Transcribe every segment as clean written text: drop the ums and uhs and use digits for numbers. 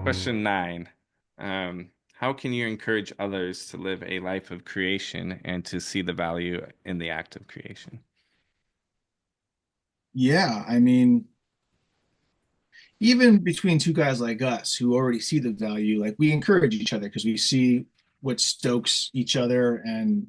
Question 9. How can you encourage others to live a life of creation and to see the value in the act of creation? Yeah, I mean, even between two guys like us who already see the value, like we encourage each other because we see what stokes each other and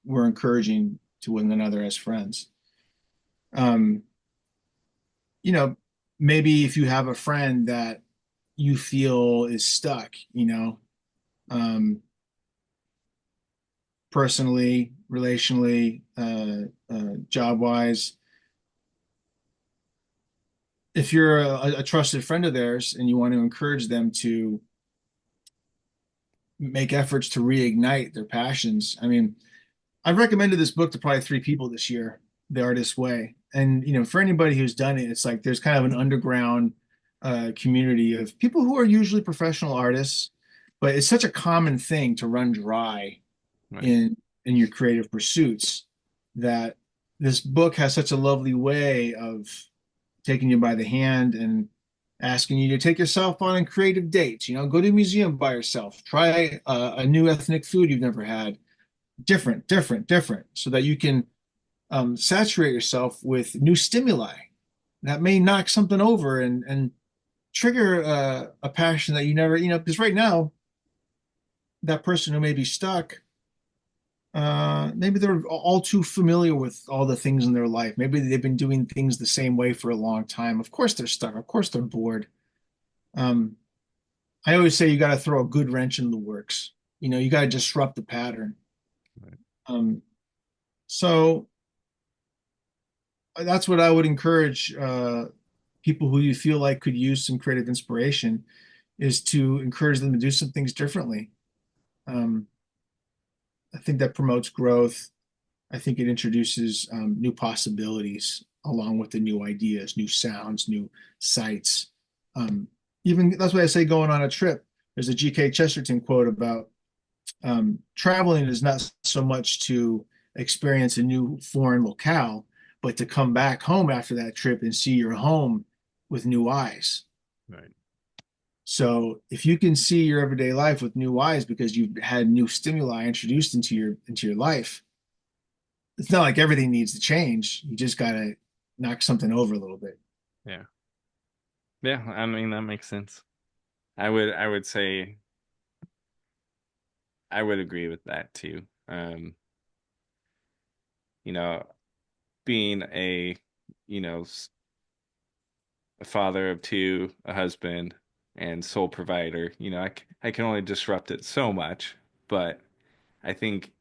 we're encouraging to one another as friends. Um, you know, maybe if you have a friend that you feel is stuck, um, personally, relationally, job wise, if you're a trusted friend of theirs and you want to encourage them to make efforts to reignite their passions, I mean, I've recommended this book to probably three people this year, The Artist's Way. And, for anybody who's done it, it's like there's kind of an underground community of people who are usually professional artists, but it's such a common thing to run dry Right. in your creative pursuits that this book has such a lovely way of taking you by the hand and asking you to take yourself on creative dates. Go to a museum by yourself, try a new ethnic food you've never had, different, so that you can saturate yourself with new stimuli that may knock something over and trigger a passion that you never, because right now, that person who may be stuck, maybe they're all too familiar with all the things in their life. Maybe they've been doing things the same way for a long time. Of course, they're stuck. Of course, they're bored. Um, I always say you got to throw a good wrench in the works. You got to disrupt the pattern. Right. Um, so that's what I would encourage people who you feel like could use some creative inspiration is to encourage them to do some things differently. Um, I think that promotes growth. I think it introduces new possibilities along with the new ideas, new sounds, new sights. Um, Even that's why I say going on a trip. There's a G.K. Chesterton quote about traveling is not so much to experience a new foreign locale, but to come back home after that trip and see your home with new eyes. Right. So if you can see your everyday life with new eyes because you've had new stimuli introduced into your life, it's not like everything needs to change. You just gotta knock something over a little bit. Yeah. Yeah, I mean that makes sense. I would say I would agree with that too. You know, being you know, a father of two, a husband, and sole provider, I can only disrupt it so much, but I think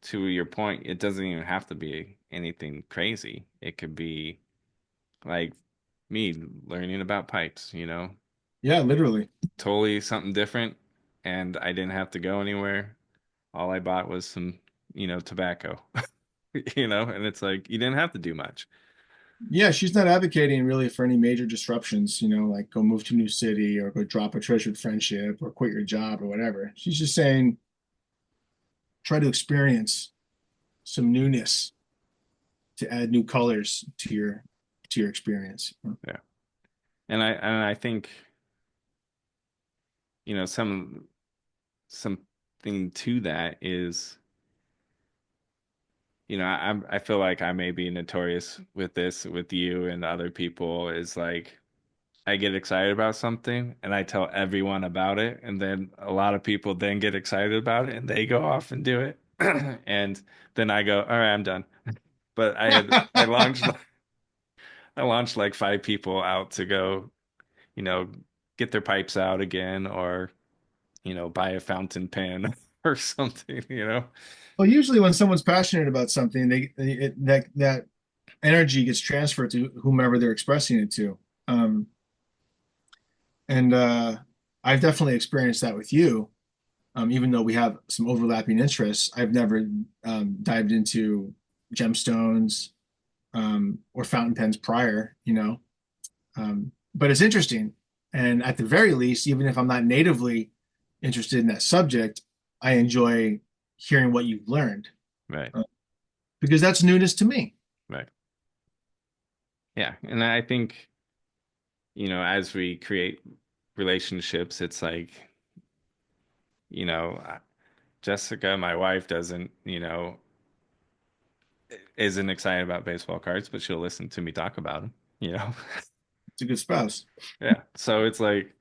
to your point, it doesn't even have to be anything crazy. It could be like me learning about pipes, Yeah, literally. totally something different, and I didn't have to go anywhere. All I bought was some, tobacco, and it's like you didn't have to do much. Yeah, she's not advocating really for any major disruptions, like go move to a new city or go drop a treasured friendship or quit your job or whatever. She's just saying try to experience some newness to add new colors to your experience. Yeah. And I think, something to that is, I feel like I may be notorious with this with you and other people is like I get excited about something and I tell everyone about it, and then a lot of people then get excited about it and they go off and do it. And then I go, all right, I'm done. But I launched like five people out to go, you know, get their pipes out again or, buy a fountain pen or something. Well, usually when someone's passionate about something, that energy gets transferred to whomever they're expressing it to. Um, and I've definitely experienced that with you. Even though we have some overlapping interests, I've never dived into gemstones or fountain pens prior. But it's interesting. And at the very least, even if I'm not natively interested in that subject, I enjoy hearing what you've learned Right, uh, because that's newness to me. right. Yeah. And I think, as we create relationships, it's like, you know, Jessica, my wife, doesn't, isn't excited about baseball cards, but she'll listen to me talk about them, you know? It's a good spouse. Yeah. So it's like,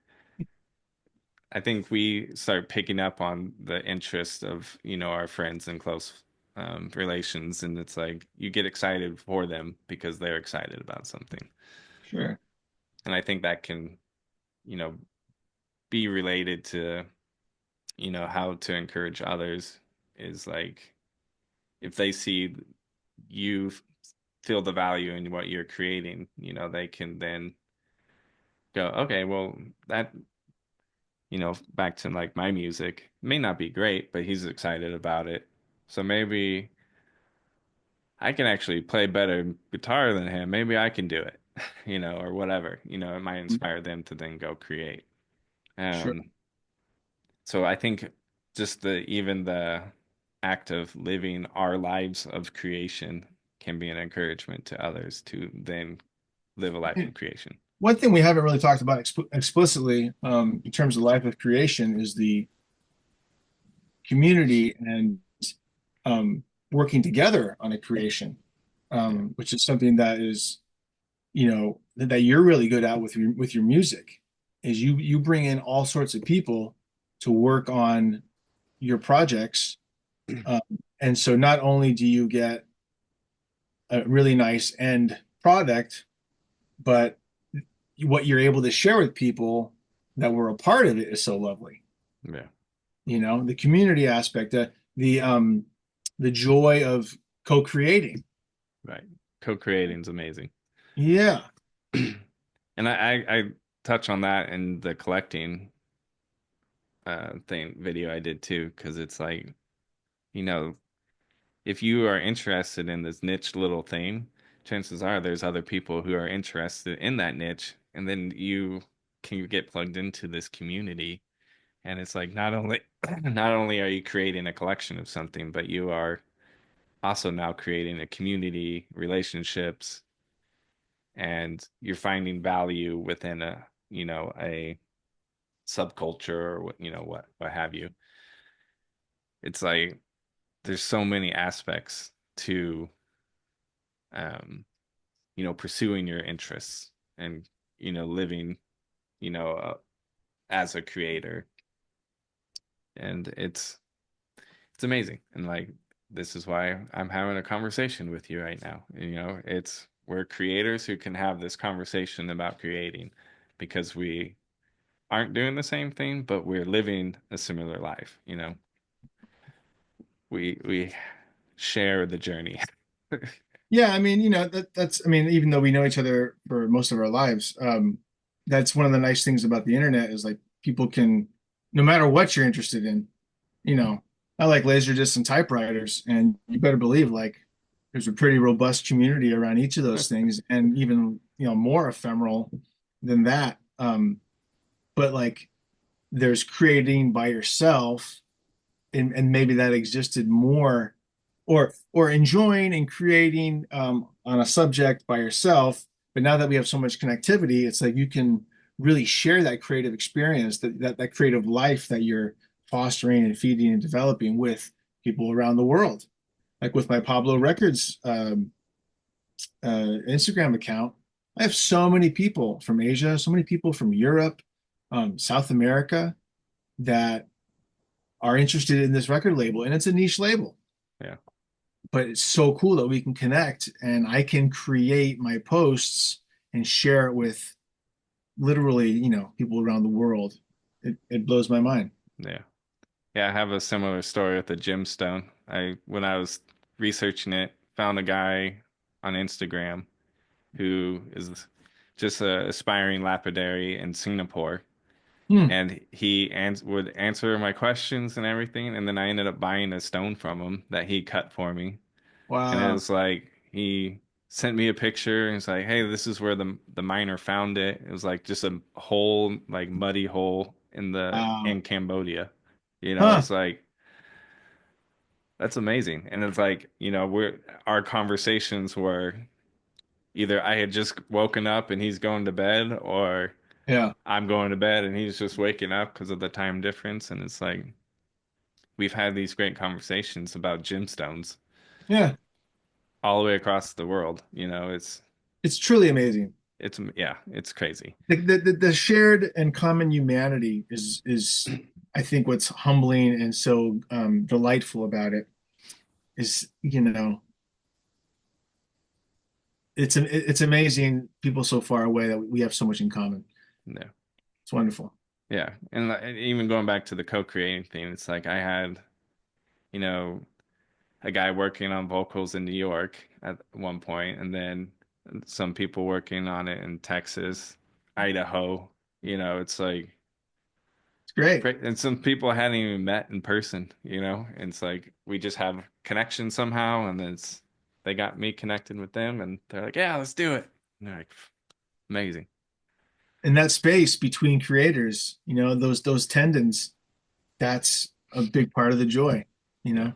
I think we start picking up on the interest of, our friends and close relations. And it's like you get excited for them because they're excited about something. Sure. And I think that can, you know, be related to, how to encourage others is like if they see you feel the value in what you're creating, they can then go, okay, well, that, back to like my music may not be great, but he's excited about it. So maybe I can actually play better guitar than him. Maybe I can do it, or whatever. It might inspire them to then go create. Sure. Um, so I think just even the act of living our lives of creation can be an encouragement to others to then live a life of creation. One thing we haven't really talked about explicitly in terms of life of creation is the community and working together on a creation, Yeah. which is something that is, that you're really good at with your music, is you bring in all sorts of people to work on your projects, um, and so not only do you get a really nice end product, but what you're able to share with people that were a part of it is so lovely. Yeah. The community aspect, the joy of co-creating. Right. Co-creating is amazing. Yeah. And I touch on that in the collecting thing video I did too, because it's like, you know, if you are interested in this niche little thing, chances are there's other people who are interested in that niche, and then you can get plugged into this community. And it's like not only not only are you creating a collection of something, but you are also now creating a community, relationships, and you're finding value within a subculture or what have you. It's like there's so many aspects to um pursuing your interests and living you know uh, as a creator, and it's amazing. And like this is why I'm having a conversation with you right now. It's we're creators who can have this conversation about creating because we aren't doing the same thing, but we're living a similar life. We share the journey. Yeah, I mean, that's I mean, even though we know each other for most of our lives, that's one of the nice things about the internet is like people can, no matter what you're interested in, you know, I like Laserdiscs and typewriters, and you better believe like there's a pretty robust community around each of those things, and even, more ephemeral than that. But like there's creating by yourself, and maybe that existed more, or enjoying and creating on a subject by yourself. But now that we have so much connectivity, it's like you can really share that creative experience, that creative life that you're fostering and feeding and developing with people around the world. Like with my Pablo Records Instagram account, I have so many people from Asia, so many people from Europe, South America, that are interested in this record label, and it's a niche label, Yeah, but it's so cool that we can connect and I can create my posts and share it with literally, people around the world. It blows my mind. yeah. Yeah, I have a similar story with the gemstone. When I was researching it, found a guy on Instagram who is just a aspiring lapidary in Singapore, Hmm. and he would answer my questions and everything, and then I ended up buying a stone from him that he cut for me, and it Wow. was like he sent me a picture and it's like, hey, this is where the miner found it. It was like just a hole, like muddy hole Wow. in Cambodia. Huh. It's like that's amazing. And it's like, our conversations were either I had just woken up and he's going to bed, or Yeah. I'm going to bed and he's just waking up because of the time difference. And it's like we've had these great conversations about gemstones Yeah. all the way across the world. It's truly amazing. Yeah, it's crazy. The shared and common humanity is I think what's humbling and so delightful about it is, it's amazing people so far away that we have so much in common. Yeah. It's wonderful. Yeah. And even going back to the co-creating thing, it's like I had, you know, a guy working on vocals in New York at one point, and then some people working on it in Texas, Idaho. It's like, It's great. and some people I hadn't even met in person, and it's like we just have connection somehow, and then they got me connected with them, and they're like, yeah, let's do it. And they're like, amazing. And that space between creators, those tendons, that's a big part of the joy, you Yeah. know.